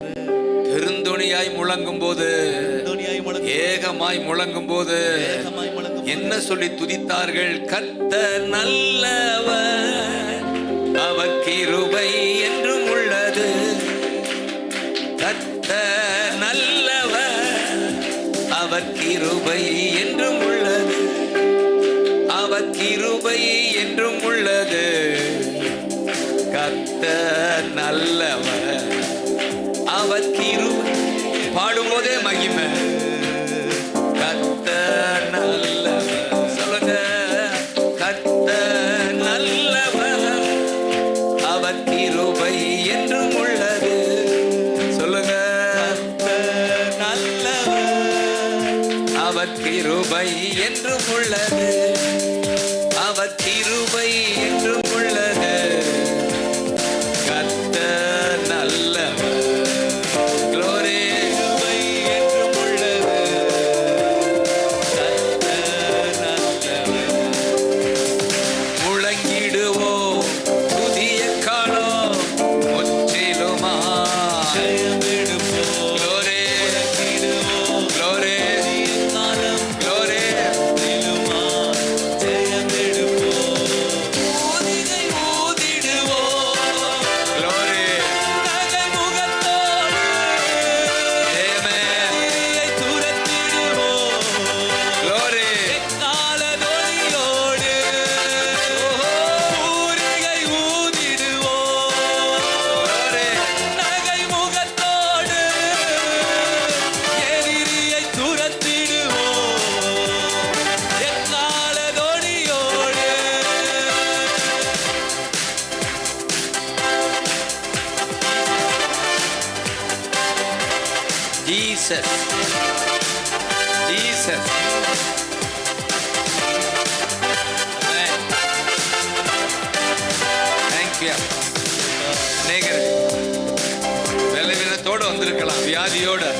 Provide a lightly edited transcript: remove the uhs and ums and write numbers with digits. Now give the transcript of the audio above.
பெருந்தொனியாய் முழங்கும் போது, ஏகமாய் முழங்கும் போது என்ன சொல்லி துதித்தார்கள்? கர்த்தர் நல்லவர், அவர் கிருபை என்றும் உள்ளது. கர்த்தர் நல்லவர், அவர் கிருபை என்றும் உள்ளது. அவர் கிருபை என்றும் உள்ளது. கர்த்தர் நல்லவர், அவர் கிருபை. பாடும்போதே மகிமை. கர்த்தர் நல்லவர், சொல்லுங்க. கர்த்தர் நல்லவர், அவர் கிருபை என்றும் உள்ளது. சொல்லுங்க. கர்த்தர் நல்லவர், அவர் கிருபை என்றும் உள்ளது. அவர் கிருபை என்றும் உள்ளது. கர்த்தர் நல்லவர். Jesus, Jesus. Amen. Thank you. அநேகர் பலவீனத்தோடு வந்திருக்கலாம், வியாதியோடு.